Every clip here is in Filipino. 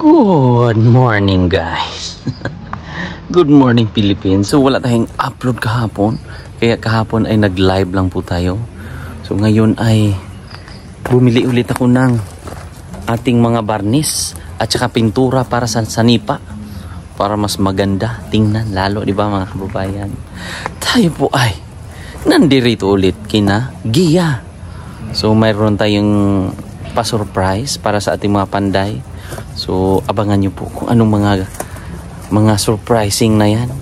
Good morning guys. Good morning Philippines. So wala tayong upload kahapon, kaya kahapon ay nag-live lang po tayo. So ngayon ay bumili ulit ako ng ating mga barnis at saka pintura para sa sanipa, para mas maganda tingnan lalo, di ba mga kababayan? Tayo po ay nandirito ulit kina Gia. So mayroon tayong pa-surprise para sa ating mga panday. So abangan nyo po kung anong mga surprising na yan.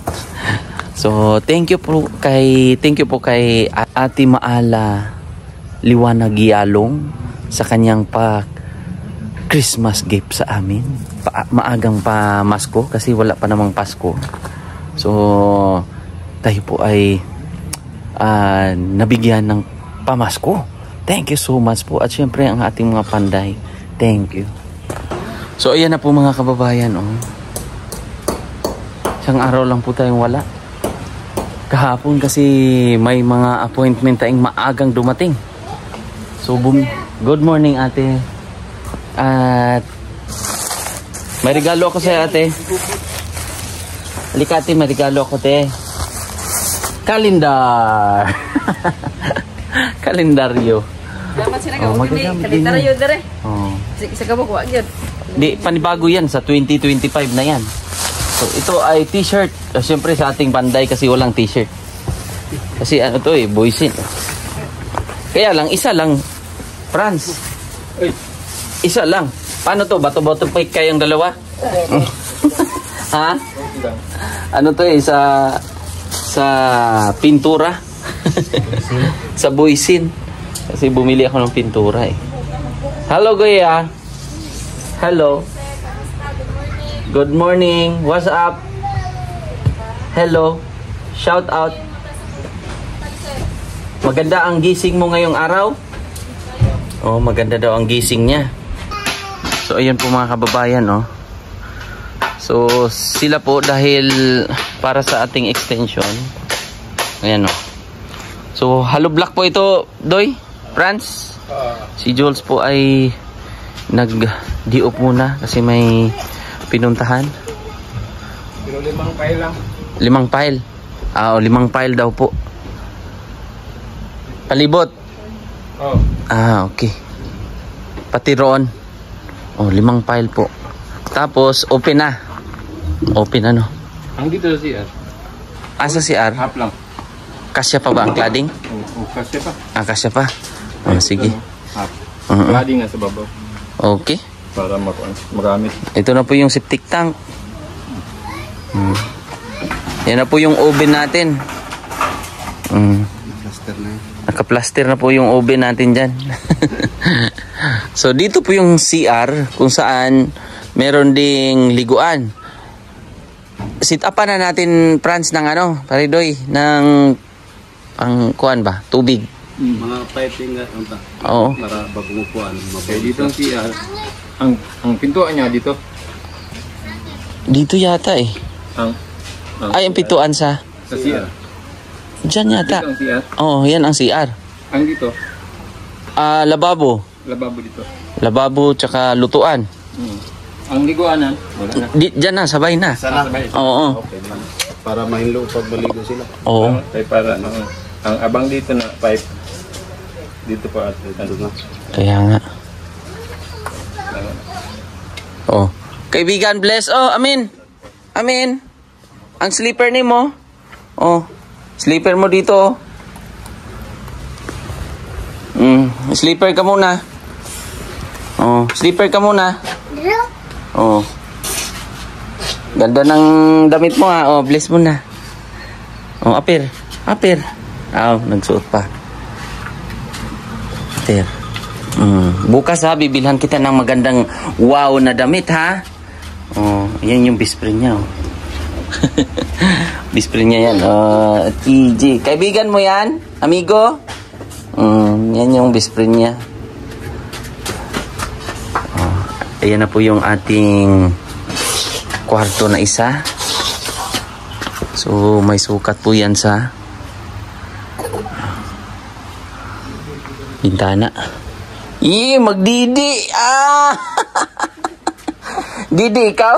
So thank you po kay Ate Maala Liwanag Yalong sa kanyang Christmas gift sa amin. Maagang pa Masko kasi wala pa namang Pasko. So tayo po ay nabigyan ng pamasko. Thank you so much po. At syempre ang ating mga panday, thank you. So ayan na po mga kababayan, oh. Isang araw lang po tayong wala. Kahapon kasi may mga appointment tayong maagang dumating. So good morning ate. At may regalo ako sa ate. Halika ate, may regalo ako te. Kalendar. Kalendaryo. Dapat sila ka kalendaryo dire. Oh. Isa ka ba kuha gyud? Di, panibago yan sa 2025 na yan. So ito ay t-shirt. Siyempre sa ating panday kasi walang t-shirt. Kasi ano to boysin. Kaya lang, isa lang. Franz. Isa lang. Paano to? Bato-bato pa kayong dalawa? Ha? Ano to sa pintura? Sa boysin. Kasi bumili ako ng pintura eh. Hello Goya. Hello. Good morning. What's up? Hello. Shout out. Maganda ang gising mo ngayong araw? Oh, maganda daw ang gising niya. So ayun po mga kababayan, oh. So sila po dahil para sa ating extension. Ayan, oh. So hollow block po ito, Doy. Franz. Si Jules po ay nag-diop muna kasi may pinuntahan. Pero 5 pile lang. 5 pile. 5 pile daw po. Palibot. Oh. Okay. Pati roon. 5 pile po. Tapos open na. Open ano? Ang dito sa CR. Asa CR? Half lang. Kasya pa ba ang cladding? Kasya pa. Kasya pa. Sige. Half. Cladding nga sa babaw. Okay. Para magamit. Ito na po yung septic tank. Yan na po yung oven natin. Naka-plaster na po yung oven natin dyan. So dito po yung CR kung saan meron ding liguan. Sit upan na natin Franz ng paridoy ng kuan ba? Tubig. Mga piping nga unta. Oo. Para bagong kuan. Okay, dito ang CR. Ang pintuan niya dito. Dito yata eh. Ay, ang pintuan sa CR. Diyan yata. Dito ang CR. Oo, yan ang CR. Ang dito. Lababo. Lababo dito. Lababo tsaka lutuan. Ang liguanan, wala na. Diyan na, sabay na. Sabay. Oo. Okay lang. Para mahinlo pag maligo sila. Oo. Para ang abang dito na pipe. Dito pa at dito. Kaya nga. Kaibigan, bless. Amin. Amin. Ang sleeper ni mo. Sleeper mo dito. Sleeper ka muna. Sleeper ka muna. Ganda ng damit mo ha. Bless mo na. Apir. Apir. Nagsuot pa. Apir. Bukas ha, bibilhan kita ng magandang wow na damit ha. Yan yung best friend niya. Best friend niya yan. TJ. Kaibigan mo yan? Amigo? Yan yung best friend niya. Ayan na po yung ating kwarto na isa. So may sukat po yan sa bintana. Magdidi. Didi, ikaw?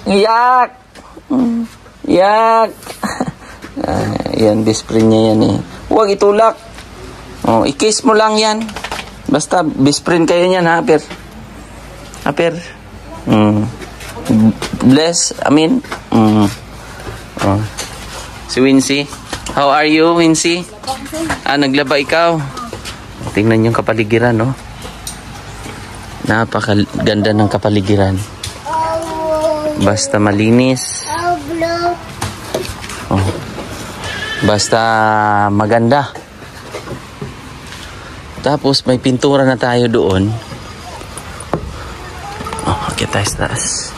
Yak! Yak! Yan, best friend niya yan eh. Huwag itulak. Oh, i-kiss mo lang yan. Basta, best friend kayo niyan, ha, Per? Ha, Per? Bless, amin. Oh. Si Wincy. How are you, Wincy? Naglaba ikaw. Tingnan yung kapaligiran, no? Napakaganda ng kapaligiran. Basta malinis. Oh. Basta maganda. Tapos may pintura na tayo doon. Okay, tayo sa taas.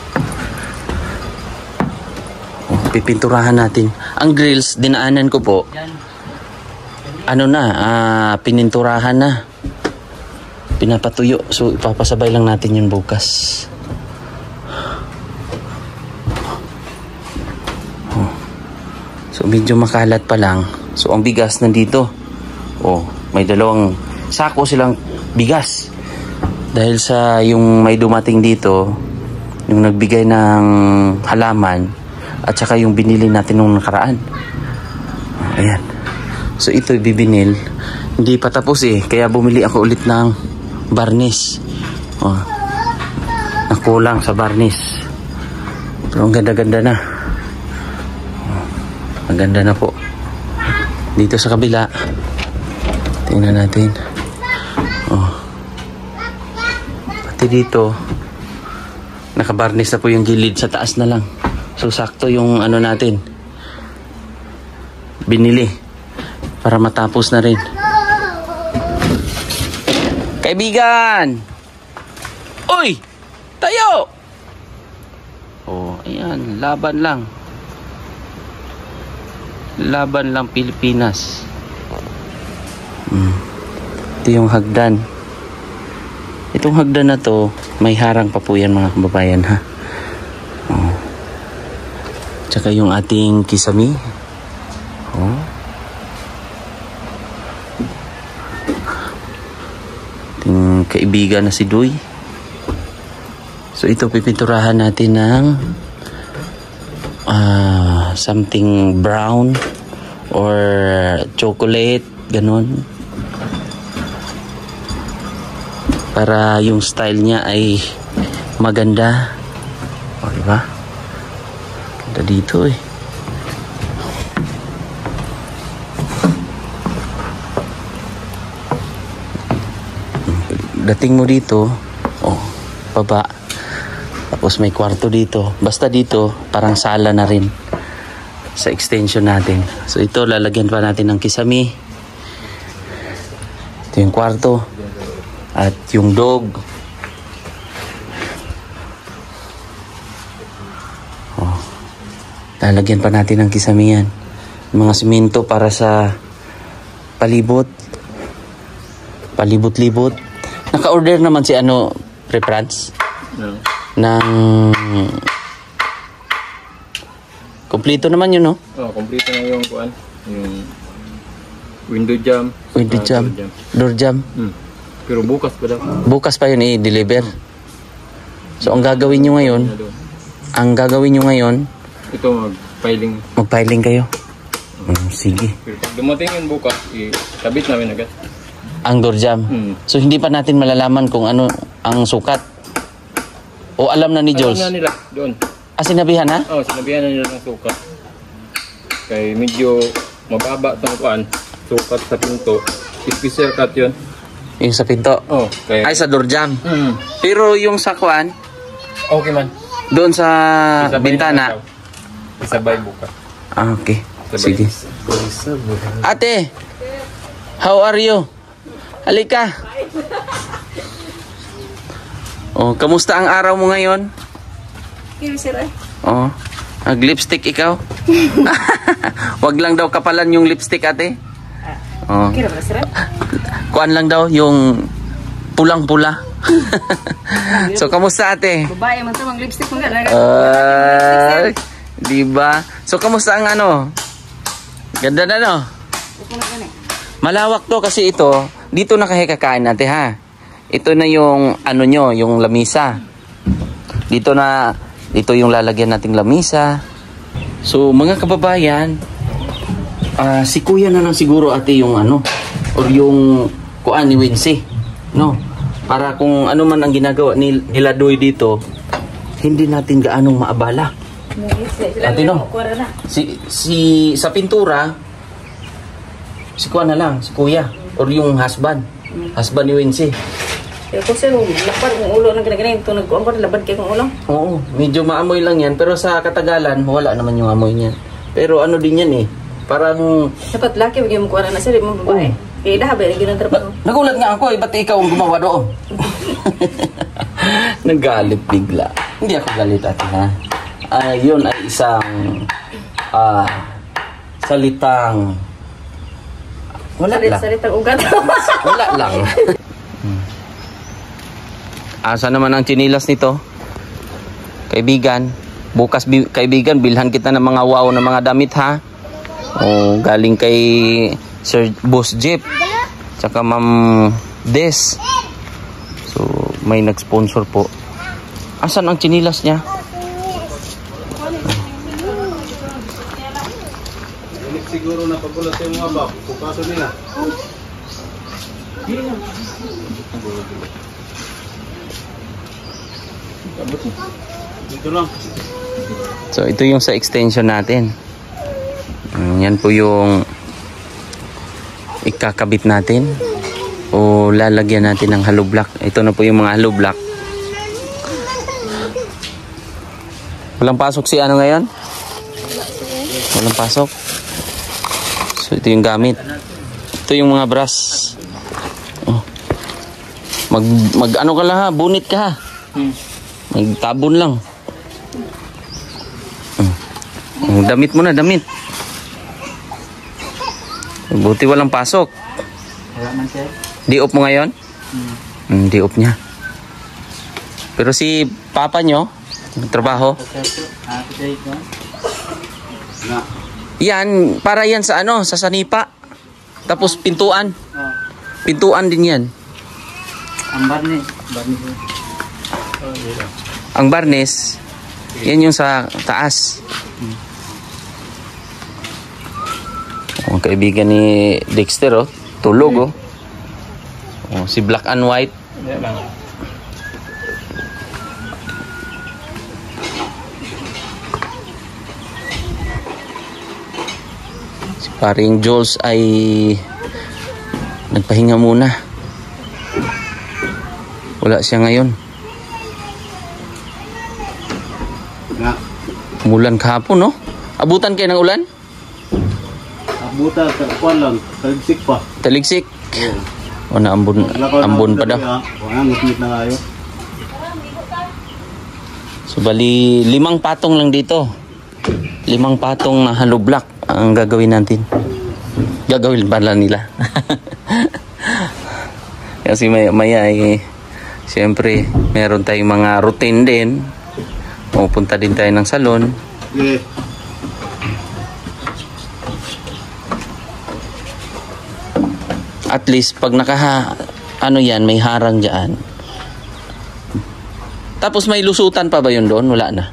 Pipinturahan natin. Ang grills, dinaanan ko po. Pininturahan na. Pinapatuyo. So, ipapasabay lang natin yun bukas. So, medyo makalat pa lang. So, ang bigas nandito. May 2 sako silang bigas. Dahil sa yung may dumating dito, yung nagbigay ng halaman, at saka yung binili natin nung nakaraan. Ayan. So ito bibinil. Hindi pa tapos eh. Kaya bumili ako ulit ng varnish. Nakulang sa varnish. Pero ang ganda-ganda na. Ang ganda na po. Dito sa kabila. Tingnan natin. Pati dito. Nakabarnish na po yung gilid, sa taas na lang. So, sakto yung natin. Binili. Para matapos na rin. Kaibigan! Uy! Tayo! Ayan. Laban lang. Laban lang Pilipinas. Ito yung hagdan. Itong hagdan na to, may harang pa po yan, mga kababayan, ha? Tsaka yung ating kisami. Ating kaibigan na si Duy. So ito pipinturahan natin ng something brown or chocolate, ganun. Para yung style niya ay maganda. Diba? Dito eh. Dating mo dito, baba. Tapos may kwarto dito. Basta dito, parang sala na rin sa extension natin. So ito, lalagyan pa natin ng kisami. Ito yung kwarto. At yung dog. Lalagyan pa natin ng kisamihan. Mga simento para sa palibot. Palibot-libot. Naka-order naman si Pre-Franz? No. Ng... Kompleto naman yun, no? Kompleto na yung kuan. Yung window jam. Window jam. Door jam. Pero bukas pa daw. Bukas pa yun i-deliver. So, ang gagawin nyo ngayon, ito mag-filing. Mag-filing kayo? Sige. Pero pag dumating yun bukas, ikabit namin agad. Ang door jam? So hindi pa natin malalaman kung ano ang sukat? O alam na ni Jules? Alam na nila, doon. Sinabihan na? Sinabihan na nila ng sukat. Kaya medyo mababa itong kuan. Sukat sa pinto. Special cut yun. Yung sa pinto? Kaya... Ay, sa door jam? Pero yung sa kuan? Okay man. Doon sa bintana? Isabay buka. Okay. Sige. Ate, how are you? Halika. Kamusta ang araw mo ngayon? Nag-lipstick ikaw? Wag lang daw kapalan yung lipstick, ate. Kuan lang daw yung pulang-pula. So, kamusta, ate? Babae man to, mang lipstick mo nga. Diba? So, kamusta ang Ganda na, no? Malawak to kasi ito, dito na kakain natin, ha? Ito na yung, yung lamisa. Dito yung lalagyan nating lamisa. So mga kababayan, si kuya na lang siguro ate yung ano, or yung kuan ni Wincy, no? Para kung ano man ang ginagawa nila Doy dito, hindi natin gaanong maabala. Ate no? Si sa pintura, si kuan na lang, si kuya, or yung husband ni Wincy. Kasi lapad ng ulo ng ganyan ito, nagkuhan ko, labad kayo ng ulo. Oo, medyo maamoy lang yan, pero sa katagalan, wala naman yung amoy niyan. Pero ano din yan eh, parang... Dapat laki, bigyan mo kuha na sir, mga babae. Kaya dahabi, naging ng trabaho. Nagulat nga ako eh, ba't ikaw ang gumawa doon? Nagalit bigla. Hindi ako galit ate ha. Yun ay isang salitang... Wala lang. Salitang ugat. Wala lang. Asa naman ang chinilas nito? Kaibigan, bukas kaibigan, bilhan kita ng mga wow na mga damit ha. O galing kay Sir Boss Jeep, tsaka Ma'am Des. So may nag-sponsor po. Asan ang chinilas niya? Siguro na pagulat yung mga bab, pupaso nila. Dito lang. So ito yung sa extension natin. Yan po yung ikakabit natin o lalagyan natin ng hollow block. Ito na po yung mga hollow block. Walang pasok si ano ngayon? Walang pasok. So ito yung gamit. Ito yung mga brass. Oh. Mag ano ka lang ha, bunit ka ha. Magtabon lang. Damit mo na, damit. Buti walang pasok. Wala man sir. Di off mo ngayon? Di off niya. Pero si papa nyo, trabaho? Yan, para yan sa ano, sa sanipa. Tapos pintuan. Pintuan din yan. Ang barnes. Ang barnes, yan yung sa taas. Ang kaibigan ni Dexter, oh, tulog, oh. Oh, si Black and White. Si paring Jules ay nagpahinga muna. Wala siya ngayon. Umulan kahapon, no? Abutan kayo ng ulan? Abutan, kuan lang, taligsik pa. Taligsik? Oo. O na ambon pa daw. Ngit-ngit na kayo. So bali 5 patong lang dito. 5 patong na hollow block ang gagawin natin. Gagawin pala nila. Kasi maya eh, siyempre meron tayong mga routine din. Pupunta din tayo ng salon. Yeah. At least pag ano yan, may harang dyan. Tapos may lusutan pa ba yun doon? Wala na.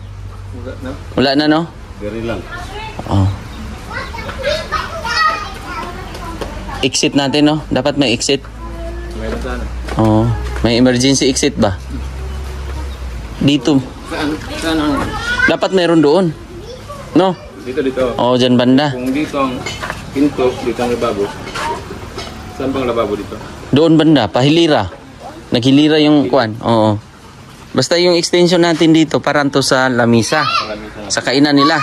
Wala na, no? Very lang. Oh. Exit natin, no? Dapat may exit. Meron sana. Oh, may emergency exit ba? Dito. Saan ang... Dapat meron doon. No? Dito. Oh, dyan banda. Kung dito ang pinto, dito ang lababo. Saan bang lababo dito? Doon banda, pahilira. Naghilira yung kuan. Oo. Basta yung extension natin dito, paranto sa lamisa. Sa kainan nila.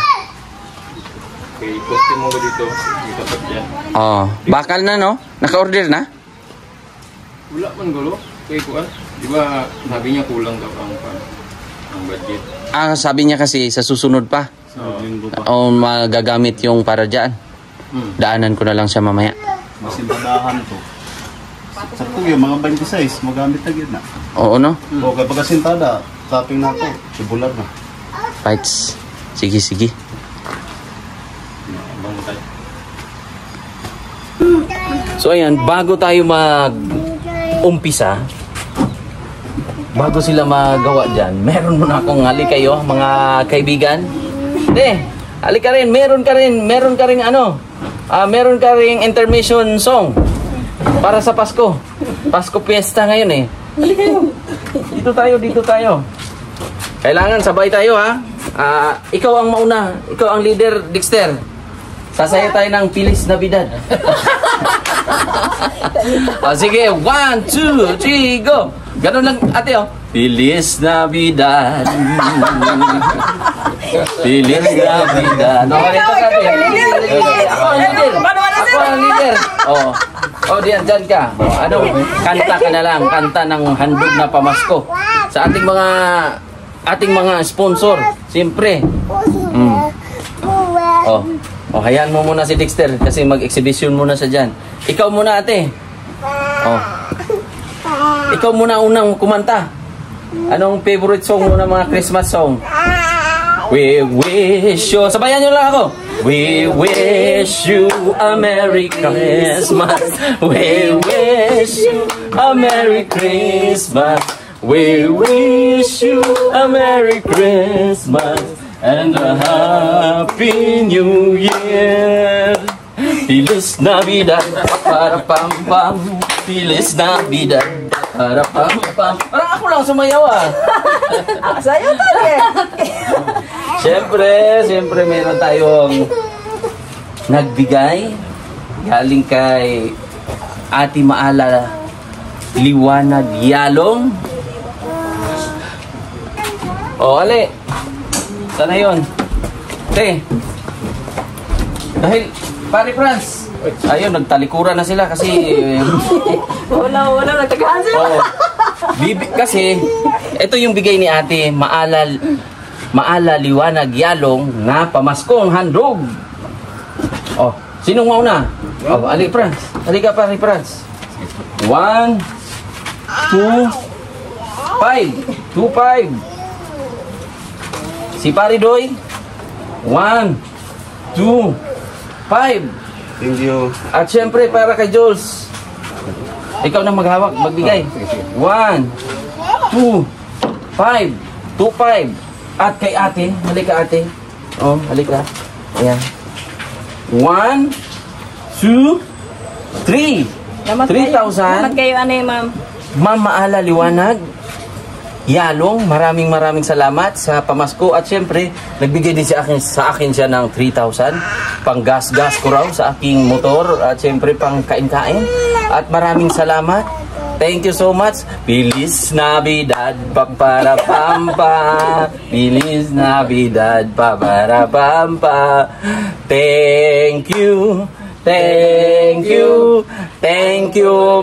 Okay, posting mo ba dito? Dito pa dyan. Oh, bakal na, no? Naka-order na? Wala man gulo. Kaya kuan. Di ba sabi niya kulang daw ang budget. Sabi niya kasi sa susunod pa. Linggo pa. O magagamit yung para dyan. Daanan ko na lang siya mamaya. Masimpadahan to. Sa tuyo, mga 26, magamit na yun na. Oo, no? O kapag kasintada, tapping na to, sibular na. Fights. Sige, sige. So ayan, bago tayo mag-umpisa, bago sila magawa dyan, meron muna akong hali kayo, mga kaibigan. Halika rin, meron ka rin ano, meron ka rin intermission song para sa Pasko. Pasko Fiesta ngayon eh. Halika kayo. Dito tayo. Kailangan sabay tayo ha. Ikaw ang mauna, ikaw ang leader, Dexter. Sasaya tayo ng Feliz Navidad. Sige, 1, 2, 3, go! Ganun lang, ate, oh. Feliz Navidad. Feliz Navidad. No, ito sabi. Ako ang leader. Oh, diyan ka. Ano, kanta ka na lang. Kanta ng handog na pamasko. Sa ating mga sponsor. Siyempre. Hayaan mo muna si Dexter kasi mag-exhibition muna siya dyan. Ikaw muna, ate. Ikaw muna unang kumanta. Anong favorite song mo na mga Christmas song? We wish you... Sabayan nyo lang ako. We wish you a Merry Christmas. We wish you a Merry Christmas. We wish you a Merry Christmas and a Happy New Year. Feliz Navidad, para pam pam. Feliz Navidad, para pam pam. Parang ako lang sumayaw ah. Sayo tayo. Siyempre meron tayong nagbigay galing kay Ate Maala Liwanag Yalong. Ale. Sana yun. Dahil Pare Franz, ayun, nagtalikuran na sila kasi Wala, nagtagahan sila. Kasi ito yung bigay ni Ate Maala Liwanag Yalong na pamaskong handog. Sinong mauna? Ali Franz. Halika Pare Franz. 1, 2, 5. 2, 5. Si Pare Doy. 1, 2, 5. Thank you. At syempre para kay Jules. Ikaw na maghawak, magbigay. 1, 2, 5. 2, 5. At kay ate, halika ate. Halika. Ayan. 1, 2, 3. 3,000. Kayo ano ma'am? Ma'am Maala Liwanag Yalong, maraming salamat sa pamasko at syempre nagbigay din sa akin siya ng 3,000 pang gas ko raw sa aking motor at syempre pang kain-kain at maraming salamat. Thank you so much. Feliz Navidad para pampa. Feliz Navidad para pampa. Thank you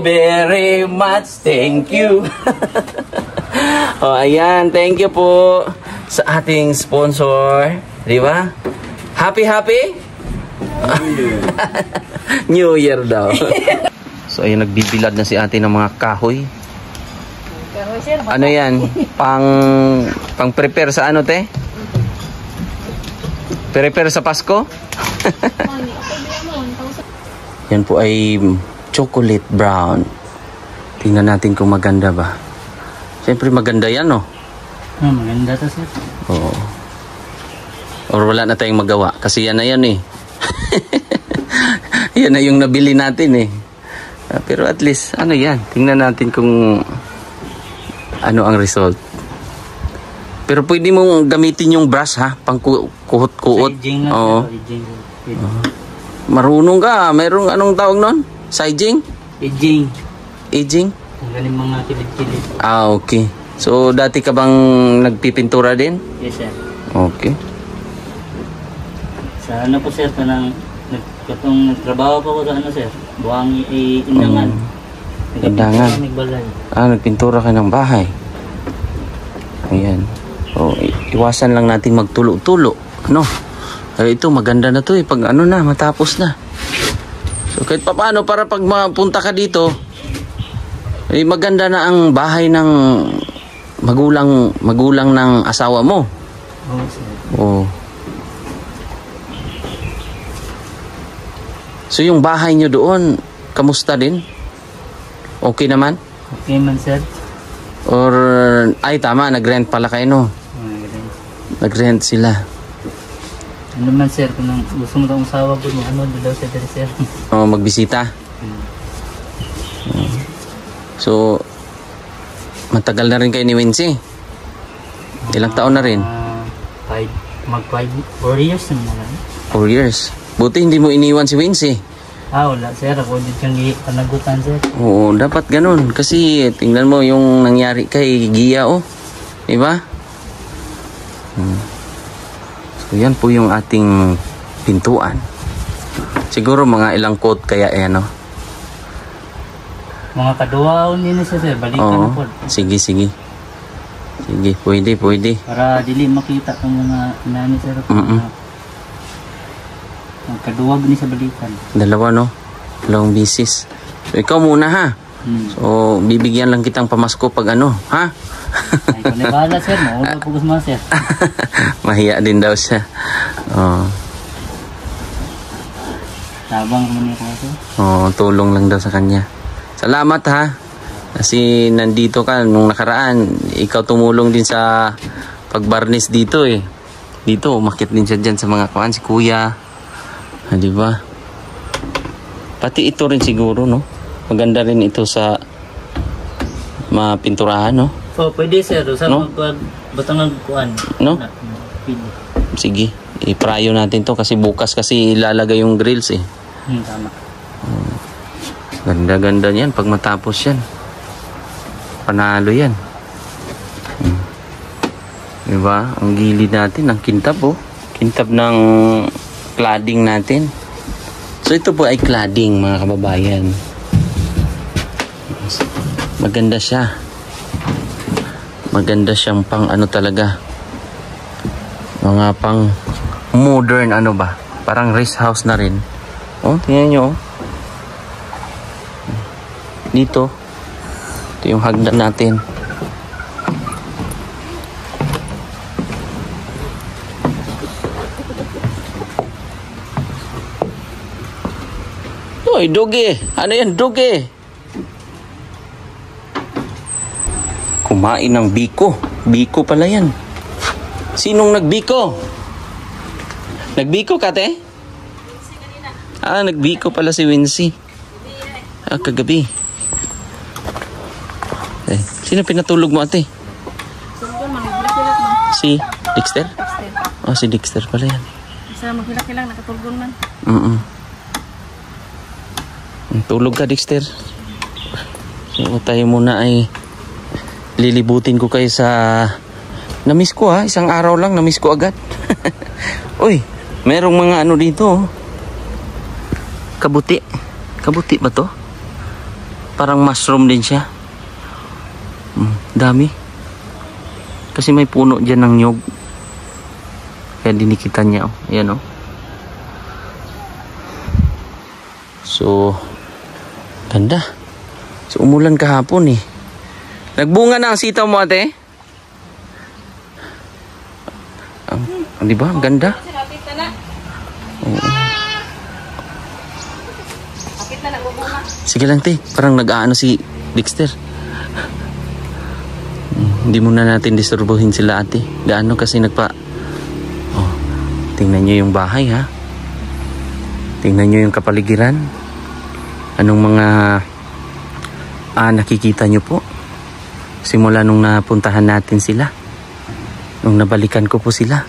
very much. Thank you. Ayan, thank you po sa ating sponsor, di ba? Happy New Year daw. So ayun, nagbibilad na si ate ng mga kahoy. Ano yan? Pang prepare sa ano, te? Prepare sa Pasko? Yan po ay chocolate brown. Tingnan natin kung maganda ba. Siyempre maganda yan, no? Maganda to, sir. Oo. Or wala na tayong magawa. Kasi yan na yan eh. Yan na yung nabili natin eh. Pero at least, ano yan? Tingnan natin kung ano ang result. Pero pwede mong gamitin yung brush ha? Pang kuhot-kuhot. Siding na. Oo. Marunong ka. Mayroong anong tawag nun? Siding? Aging? Ang galing mga kilid-kilid. Okay. So, dati ka bang nagpipintura din? Yes, sir. Okay. Sa ano po, sir, katong nagtrabaho po ko sa ano, sir, buwang indangan. Indangan. Nagbalay. Nagpintura ka ng bahay. Ayan. So, iwasan lang natin magtulo-tulo. Ano? Ito, maganda na to eh. Pag ano na, matapos na. So, kahit paano, para pag mapunta ka dito, maganda na ang bahay ng magulang ng asawa mo. Oo, sir. Oh. So yung bahay nyo doon, kamusta din? Okay naman? Okay man, sir. Or, ay tama, nag-rent pala kayo, no? Ganun. Nag-rent sila. Ano man sir, kung gusto mo itong usawa po mo, ano daw siya dari sir. O, magbisita. So, matagal na rin kayo ni Wincy. Ilang taon na rin? 4 years na naman. 4 years. Buti hindi mo iniwan si Wincy. Wala sir, ako dito yung panagutan sir. Oo, dapat ganun. Kasi tingnan mo yung nangyari kay Gia, oh. Diba? So, yan po yung ating pintuan. Siguro mga ilang coat kaya yan, oh. Mga kaduwaon din na siya sir, balikan Oo, na po. sige. Sige, pwede. Para dili makita ng mga inani sir. Ang kaduwag ni sa balikan. Dalawa, no? Dalawang bisis. So, ikaw muna, ha? So, bibigyan lang kitang pamasko pag ano, ha? Ay, kung nabahala sir, maula po gusto sir. Mahiya din daw siya. Oh. Tabang ko niya ko sir. Oh, tulong lang daw sa kanya. Salamat, ha? Kasi nandito ka nung nakaraan, ikaw tumulong din sa pagbarnis dito, eh. Dito, umakit din siya dyan sa mga kawan, si Kuya. Di ba? Pati ito rin siguro, no? Maganda rin ito sa mapinturahan, no? So, pwede sir, sa No? batangan kuan. No? Pwede. Sige, iprayo natin to kasi bukas kasi ilalagay yung grills, eh. Tama. Ganda-ganda niyan pag matapos yan. Panalo yan. Diba? Ang gilid natin, ang kintab, oh. Kintab ng cladding natin. So ito po ay cladding, mga kababayan. Maganda siya. Maganda siyang pang ano talaga. Mga pang modern ano ba? Parang rest house na rin. Oh, tingnan nyo, oh. Dito. Ito yung hagdan natin. Uy, doge. Ano yan, doge? Kumain ng biko. Biko pala yan. Sinong nagbiko? Nagbiko ka, te? Nagbiko pala si Wincy. Kagabi. Sino pinatulog mo, ate? Si Dexter? Oh, si Dexter pala yan. Isa maghilakilang nakatulgon man. Tulog ka, Dexter. So, tayo muna ay lilibutin ko kayo sa... Namiss ko, ha? Isang araw lang, namiss ko agad. Uy, merong mga ano dito, oh. Kabuti. Kabuti ba to? Parang mushroom din siya. Dami. Kasi may puno dyan ng nyog. Kaya dinikitan niya, oh. Ayan, oh. So, ganda. So, umulan kahapon, eh. Nagbunga na ang sitaw mo, ate? Di ba? Ang ganda. Sige lang, te. Parang nag-aano si Dexter. Hindi muna natin disturbuhin sila, ate. Gaano kasi Oh, tingnan nyo yung bahay, ha? Tingnan nyo yung kapaligiran. Anong mga nakikita nyo po? Simula nung napuntahan natin sila. Nung nabalikan ko po sila.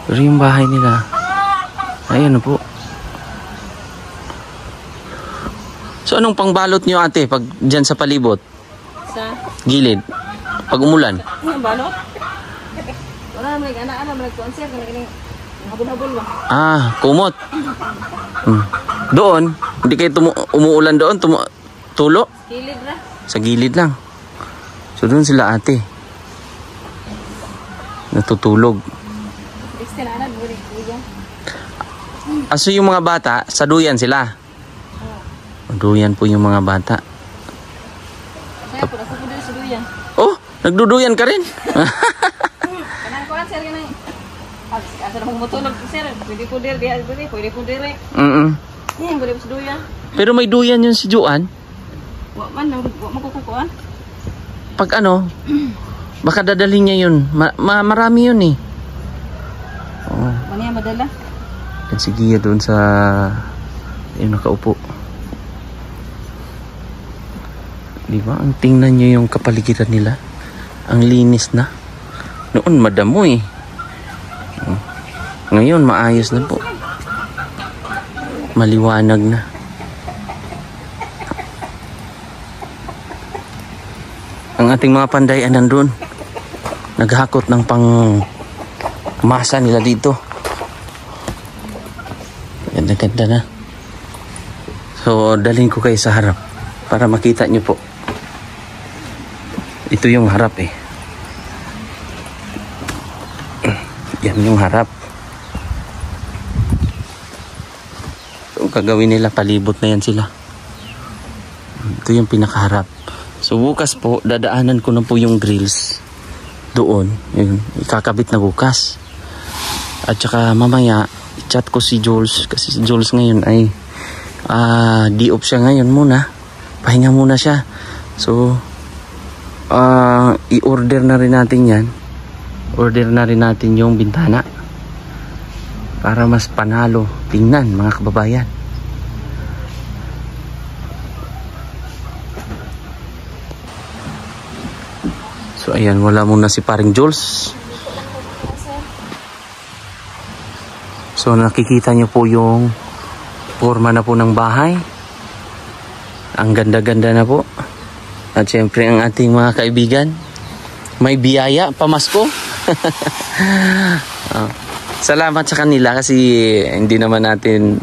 Pero yung bahay nila, ayan po. So anong pangbalot nyo, ate, pag dyan sa palibot? Sa? Gilid? Pag umulan? Ano ba, no? Wala, may anak-anak, may concert, may habol-habol ba? Kumot. Doon, hindi kayo umuulan doon, tulo? Gilid na. Sa gilid lang. So doon sila, ate. Natutulog. Dexter, anak, buri, kuya. So yung mga bata, sa duyan sila? Duyan po yung mga bata. Kaya po, ako po dito sa duyan. Oh, nagduduyan ka rin? Kanang kuhan, sir, kanang. Asa na magmutulog, sir. Pwede po dire, pwede po dire. Yan, pwede po sa duyan. Pero may duyan yun si Juan. Wa man, wa makukukuhan. pag ano, baka dadalhin niya yun. Marami yun eh. Oh. Ano yan madala? Yan si Gia doon sa yung nakaupo. Diba? Ang tingnan nyo yung kapaligiran nila. Ang linis na. Noon madamo eh. Ngayon maayos na po. Maliwanag na. Ang ating mga pandayan nandun. Naghakot ng pang masa nila dito. Ganda-ganda na. So, dalhin ko kayo sa harap para makita nyo po. Ito yung harap eh. Yan yung harap. So, gagawin nila, palibot na yan sila. Ito yung pinakaharap. So, bukas po, dadaanan ko na po yung grills doon. Yun, ikakabit na bukas. At saka mamaya, i-chat ko si Jules. Kasi si Jules ngayon ay di-off siya ngayon muna. Pahinga muna siya. So, i-order na rin natin yan. Order na rin natin yung bintana para mas panalo tingnan mga kababayan. So ayan, wala muna si paring Jules. So nakikita nyo po yung forma na po ng bahay. Ang ganda-ganda na po. At syempre ang ating mga kaibigan, may biyaya pamasko. Salamat sa kanila kasi hindi naman natin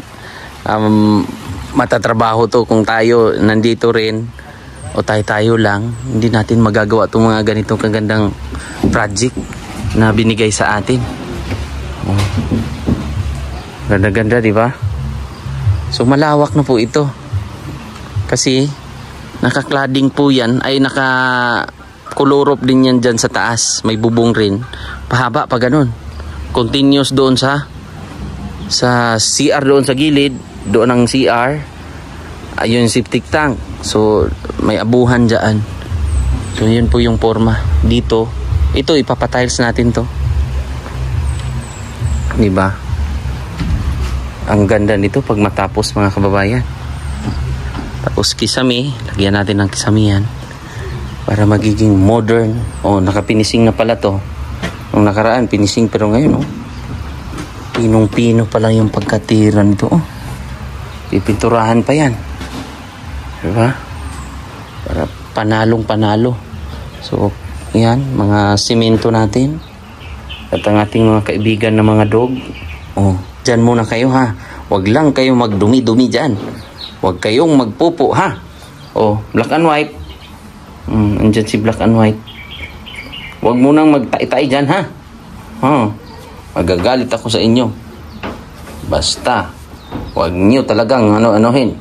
matatrabaho to kung tayo nandito rin o tayo lang. Hindi natin magagawa itong mga ganitong kagandang project na binigay sa atin. Ganda-ganda, di ba? So malawak na po ito. Kasi nakaklading po yan, ay nakakulurop din yan dyan sa taas. May bubong rin. Pahaba pa ganun. Continuous doon sa CR doon sa gilid. Doon ang CR. Ayun yung septic tank. So may abuhan dyan. So yun po yung forma. Dito, ito ipapatiles natin to. Diba? Ang ganda nito pag matapos mga kababayan. Tapos kisame, lagyan natin ng kisamihan para magiging modern. Nakapinising na pala to. Nung nakaraan, pinising, pero ngayon, pinong-pino pa lang yung pagkatira nito. Pipinturahan pa yan. Diba? Para panalong-panalo. So, yan, mga simento natin. At ang ating mga kaibigan na mga dog. Dyan muna kayo ha. Huwag lang kayo magdumi-dumi dyan. Huwag kayong magpupo ha. Black and white. Andyan si black and white. Huwag mo nang magtai-tai dyan ha. Magagalit ako sa inyo. Basta huwag nyo talagang ano-anohin.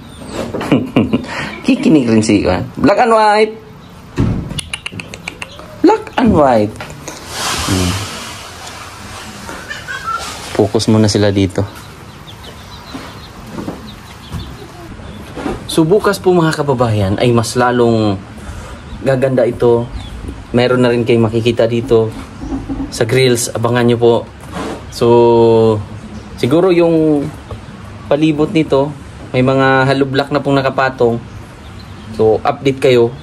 Kikinig rin si black and white. Black and white. Focus muna sila dito. So bukas po mga kababayan ay mas lalong gaganda ito. Meron na rin kayo makikita dito sa grills. Abangan nyo po. So siguro yung palibot nito may mga hollow block na pong nakapatong. So update kayo.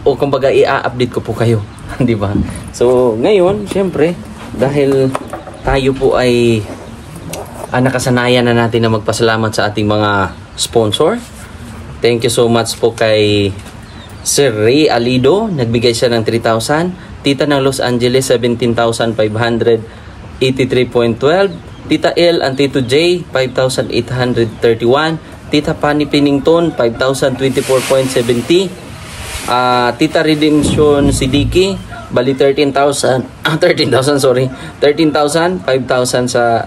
O kumbaga i-update ko po kayo. Di ba? So ngayon syempre dahil tayo po ay nakasanayan na natin na magpasalamat sa ating mga sponsor. Thank you so much po kay Sir Ray Alido. Nagbigay siya ng 3,000. Tita ng Los Angeles, 17,583.12. Tita L and Tito J, 5,831. Tita Pani Pinnington, 5,024.70. Tita Redemption Sidiki, bali 13,000. 5,000 sa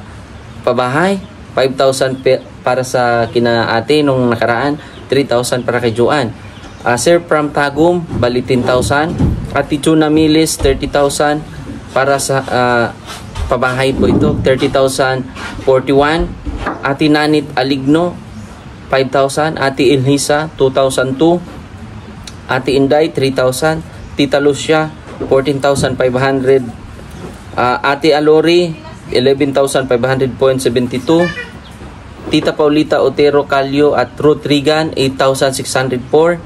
pabahay, 5,000 para sa kinaate nung nakaraan, 3,000 para kay Joanne. Sir Pram Tagum, bali 10,000. At Tichuna Milis, 30,000 para sa pabahay po ito, 30,041. Ati Nanit Aligno, 5,000. Ati Ilhisa, 2,002. Ati Inday, 3,000. Tita Lucia, 14,500. Ate Alori, 11,500.72. Tita Paulita Otero Calio at Ruth Regan, 8,604.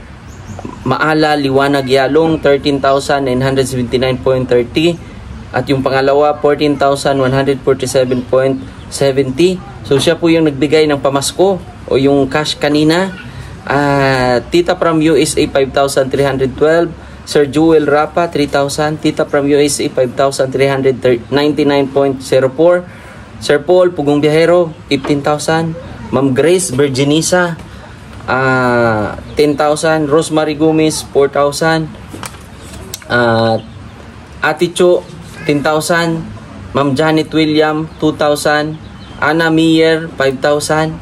Maala Liwanag Yalong, 13,979.30. At yung pangalawa, 14,147.70. So siya po yung nagbigay ng pamasko o yung cash kanina. Tita from USA, 5,312. Sir Jewel Rapa, 3,000. Tita from USA, 5,399.04. Sir Paul Pugong Biyahero, 15,000. Ma'am Grace Virginisa, 10,000. Rosemary Gomez, 4,000. Ate Cho, 10,000. Ma'am Janet William, 2,000. Ana Mier, 5,000.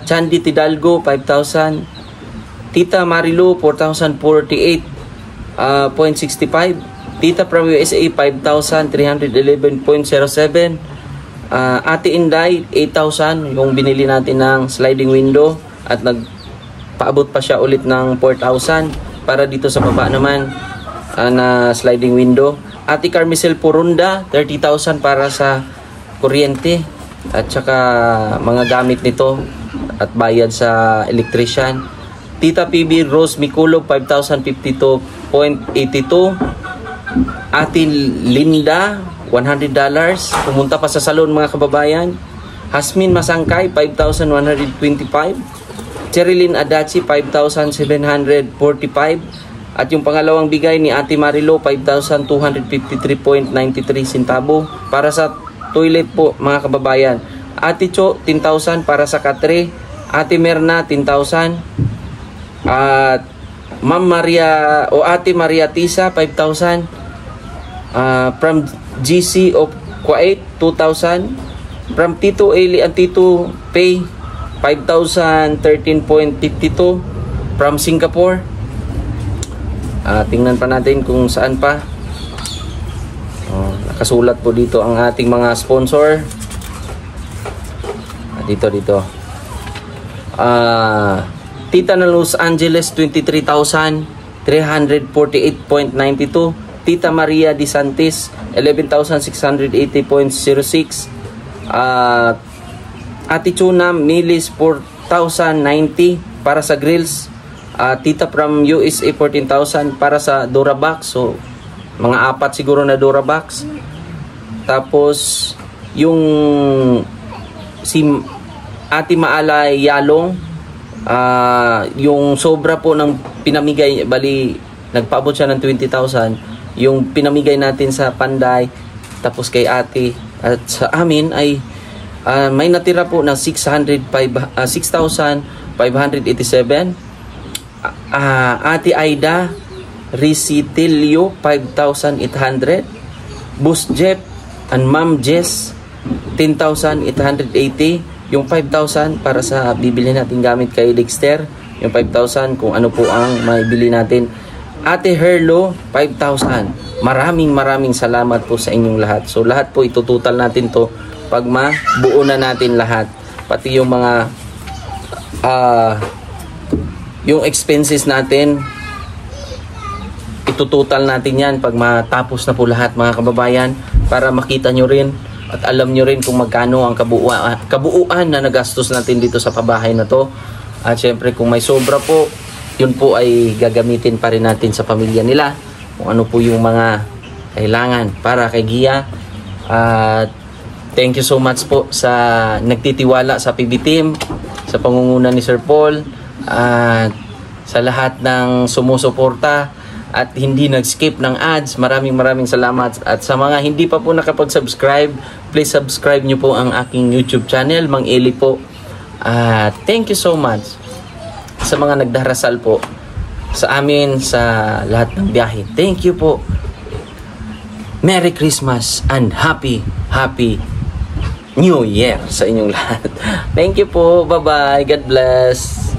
Chandy Tidalgo, 5,000. Tita Marilu, 4,048.65. Tita from USA, 5,311.07. Ate Inday, 8,000. Yung binili natin ng sliding window at nagpaabot pa siya ulit ng 4,000 para dito sa baba naman na sliding window. Ate Carmicel Purunda, 30,000 para sa kuryente at saka mga gamit nito at bayad sa electrician. Tita PB Rose Mikulog, 5,052.82. Ate Linda, $100. Pumunta pa sa salon mga kababayan. Hasmin Masangkay, 5,125. Cherilyn Adachi, 5,745. At yung pangalawang bigay ni Ate Marilo, 5,253.93 centavo para sa toilet po mga kababayan. Ate Cho, 10,000 para sa katre. Ate Merna, 10,000. At Ma'am Maria o Ate Maria Tisa, 5,000. From GC of Kuwait, 2,000. From Tito Eli and Tito Pay, 5,013.52. From Singapore. Tingnan pa natin kung saan pa. Nakasulat po dito ang ating mga sponsor. Dito. Tita na Los Angeles, 23,348.92. Tita Maria Di Santis, 11,680.06. Ate Chuna Milis, 4,090 para sa grills. Tita from USA, 14,000 para sa Durabox. So, mga 4 siguro na Durabox. Tapos, yung si Ate Maalay Yalong, yung sobra po ng pinamigay, bali, nagpaabot siya ng 20,000. Yung pinamigay natin sa Panday, tapos kay ate, at sa amin ay may natira po na 6,587. Ate Aida Risitilio, 5,800. Boss Jeff and Ma'am Jess, 10,880. Yung 5,000 para sa bibili natin gamit kay Dexter. Yung 5,000 kung ano po ang maibili natin. Ate Herlo, 5,000. Maraming salamat po sa inyong lahat. So lahat po itututal natin to pag mabuo na natin lahat. Pati yung mga yung expenses natin, itututal natin yan pag matapos na po lahat mga kababayan, para makita nyo rin at alam nyo rin kung magkano ang kabuuan na nagastos natin dito sa pabahay na to. At syempre kung may sobra po, yun po ay gagamitin pa rin natin sa pamilya nila, kung ano po yung mga kailangan para kay Gia. At thank you so much po sa nagtitiwala sa PB Team, sa pangunguna ni Sir Paul, at sa lahat ng sumusuporta at hindi nag-skip ng ads. Maraming salamat. At sa mga hindi pa po nakapag-subscribe, please subscribe nyo po ang aking YouTube channel, Mang Eli po. Thank you so much sa mga nagdarasal po sa amin sa lahat ng biyahe. Thank you po. Merry Christmas and Happy New Year sa inyong lahat. Thank you po. Bye-bye. God bless.